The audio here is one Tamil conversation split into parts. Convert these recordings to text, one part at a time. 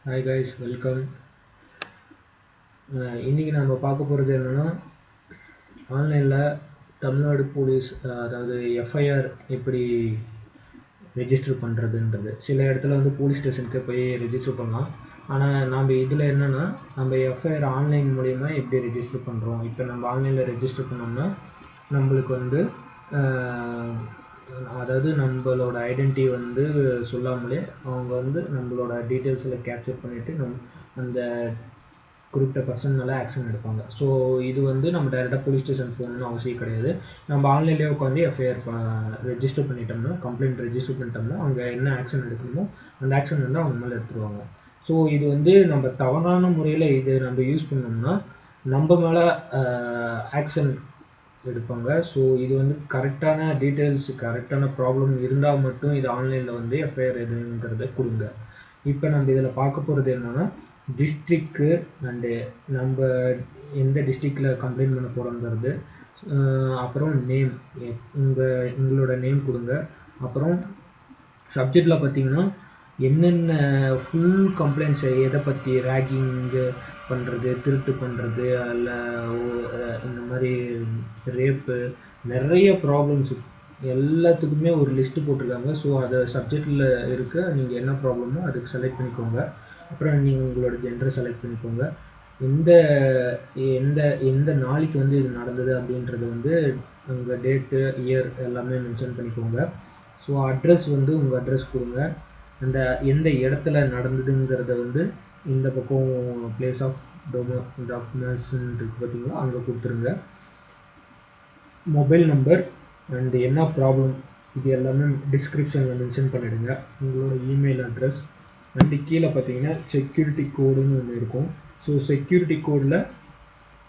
Hi guys, welcome. இன்னைக்கு நம்ம பார்க்க போகிறது என்னன்னா ஆன்லைனில் தமிழ்நாடு போலீஸ் அதாவது எஃப்ஐஆர் எப்படி ரெஜிஸ்டர் பண்ணுறதுன்றது. சில இடத்துல வந்து போலீஸ் ஸ்டேஷனுக்கு போய் ரெஜிஸ்டர் பண்ணலாம். ஆனால் நம்ம இதில் என்னென்னா நம்ம எஃப்ஐஆர் ஆன்லைன் மூலயமா எப்படி ரெஜிஸ்டர் பண்ணுறோம். இப்போ நம்ம ஆன்லைனில் ரெஜிஸ்டர் பண்ணோம்னா நம்மளுக்கு வந்து அதாவது நம்மளோட ஐடென்டிட்டி வந்து சொல்லாமலே அவங்க வந்து நம்மளோட டீட்டெயில்ஸில் கேப்சர் பண்ணிவிட்டு அந்த குறிப்பிட்ட பர்சன் மேலே ஆக்ஷன் எடுப்பாங்க. ஸோ இது வந்து நம்ம டைரெக்டாக போலீஸ் ஸ்டேஷன் போகணும்னு அவசியம் கிடையாது. நம்ம ஆன்லைன்லேயே உட்காந்து எஃப்ஐஆர் ரெஜிஸ்டர் பண்ணிட்டோம்னா, கம்ப்ளைண்ட் ரெஜிஸ்டர் பண்ணிட்டோம்னா அவங்க என்ன ஆக்ஷன் எடுக்கணுமோ அந்த ஆக்ஷன் வந்து அவங்க மேலே எடுத்துருவாங்க. ஸோ இது வந்து நம்ம தவறான முறையில் இது நம்ம யூஸ் பண்ணோம்னா நம்ம மேலே ஆக்ஷன் எடுப்பாங்க. ஸோ இது வந்து கரெக்டான டீட்டெயில்ஸ், கரெக்டான ப்ராப்ளம் இருந்தால் மட்டும் இது ஆன்லைனில் வந்து எஃப்ஐஆர் எதுங்கிறத கொடுங்க. இப்போ நம்ம இதில் பார்க்க போகிறது என்னென்னா டிஸ்ட்ரிக்கு அண்டு நம்ம எந்த டிஸ்ட்ரிக்டில் கம்ப்ளைண்ட் பண்ண போகிறோங்கிறது, அப்புறம் நேம், உங்களோட நேம் கொடுங்க. அப்புறம் சப்ஜெக்டில் பார்த்தீங்கன்னா என்னென்ன ஃபுல் கம்ப்ளைண்ட்ஸ் எதை பற்றி, ரேகிங்கு பண்ணுறது, திருட்டு பண்ணுறது, அல்ல இந்த மாதிரி ரேப்பு, நிறைய ப்ராப்ளம்ஸ் எல்லாத்துக்குமே ஒரு லிஸ்ட்டு போட்டிருக்காங்க. ஸோ அதை சப்ஜெக்டில் இருக்க நீங்கள் என்ன ப்ராப்ளமோ அதுக்கு செலக்ட் பண்ணிக்கோங்க. அப்புறம் நீங்கள் உங்களோட ஜெண்டரை செலக்ட் பண்ணிக்கோங்க. எந்த எந்த எந்த நாளைக்கு வந்து இது நடந்தது அப்படின்றது வந்து உங்கள் டேட்டு, இயர் எல்லாமே மென்ஷன் பண்ணிக்கோங்க. ஸோ அட்ரஸ் வந்து உங்கள் அட்ரஸ் கொடுங்க. அந்த எந்த இடத்துல நடந்ததுங்கிறத வந்து இந்த பக்கம் பிளேஸ் ஆஃப் டாக்குமெண்ட்ஸ்ன்னு இருக்குது பார்த்தீங்களா, அங்கே கொடுத்துருங்க. மொபைல் நம்பர் அண்ட் என்ன ப்ராப்ளம் இது எல்லாமே டிஸ்கிரிப்ஷனில் மென்ஷன் பண்ணிவிடுங்க. உங்களோட இமெயில் அட்ரஸ் அண்டு கீழே பார்த்தீங்கன்னா செக்யூரிட்டி கோடுன்னு ஒன்று இருக்கும். ஸோ செக்யூரிட்டி கோடில்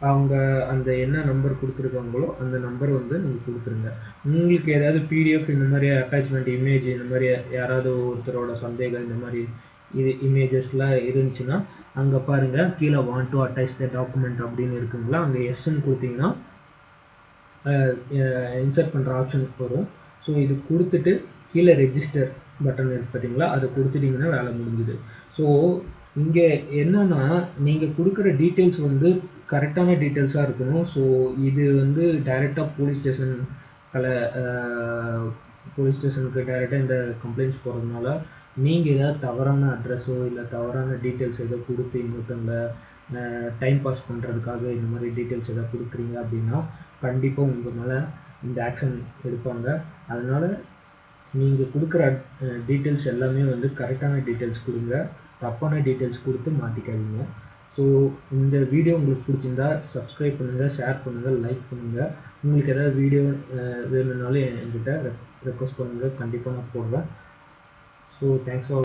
அவங்க அந்த என்ன நம்பர் கொடுத்துருக்காங்களோ அந்த நம்பர் வந்து நீங்கள் கொடுத்துருங்க. உங்களுக்கு ஏதாவது பிடிஎஃப் இந்த மாதிரி அட்டாச்மெண்ட் இமேஜ் இந்த மாதிரி யாராவது ஒருத்தரோட சந்தேகம் இந்த மாதிரி இது இமேஜஸ்லாம் இருந்துச்சுன்னா அங்கே பாருங்கள், கீழே want to attach the document அப்படின்னு இருக்குங்களா, அங்கே எஸ்ன்னு கொடுத்தீங்கன்னா இன்சர்ட் பண்ணுற ஆப்ஷன் வரும். ஸோ இது கொடுத்துட்டு கீழே ரெஜிஸ்டர் பட்டன் இருக்குது பார்த்தீங்களா, அதை கொடுத்துட்டிங்கன்னா வேலை முடிஞ்சுது. ஸோ இங்கே என்னென்னா நீங்கள் கொடுக்குற டீட்டெயில்ஸ் வந்து கரெக்டான டீட்டெயில்ஸாக இருக்கணும். ஸோ இது வந்து டைரெக்டாக போலீஸ் ஸ்டேஷனுக்கு டைரெக்டாக இந்த கம்ப்ளைண்ட்ஸ் போகிறதுனால நீங்கள் ஏதாவது தவறான அட்ரஸோ இல்லை தவறான டீட்டெயில்ஸ் ஏதோ கொடுத்து இன்னொருத்தவங்களை டைம் பாஸ் பண்ணுறதுக்காக இந்த மாதிரி டீட்டெயில்ஸ் எதாவது கொடுக்குறீங்க அப்படின்னா கண்டிப்பாக உங்கள் மேலே இந்த ஆக்ஷன் எடுப்பாங்க. அதனால் நீங்கள் கொடுக்குற டீட்டெயில்ஸ் எல்லாமே வந்து கரெக்டான டீட்டெயில்ஸ் கொடுங்க. தப்பான டீட்டெயில்ஸ் கொடுத்து மாட்டிக்காதீங்க. ஸோ இந்த வீடியோ உங்களுக்கு பிடிச்சிருந்தா சப்ஸ்கிரைப் பண்ணுங்கள், ஷேர் பண்ணுங்கள், லைக் பண்ணுங்கள். உங்களுக்கு ஏதாவது வீடியோ வேணும்னாலும் என்கிட்ட ரெக்வஸ்ட் பண்ணுங்கள், கண்டிப்பாக நான் போடுவேன். So thanks for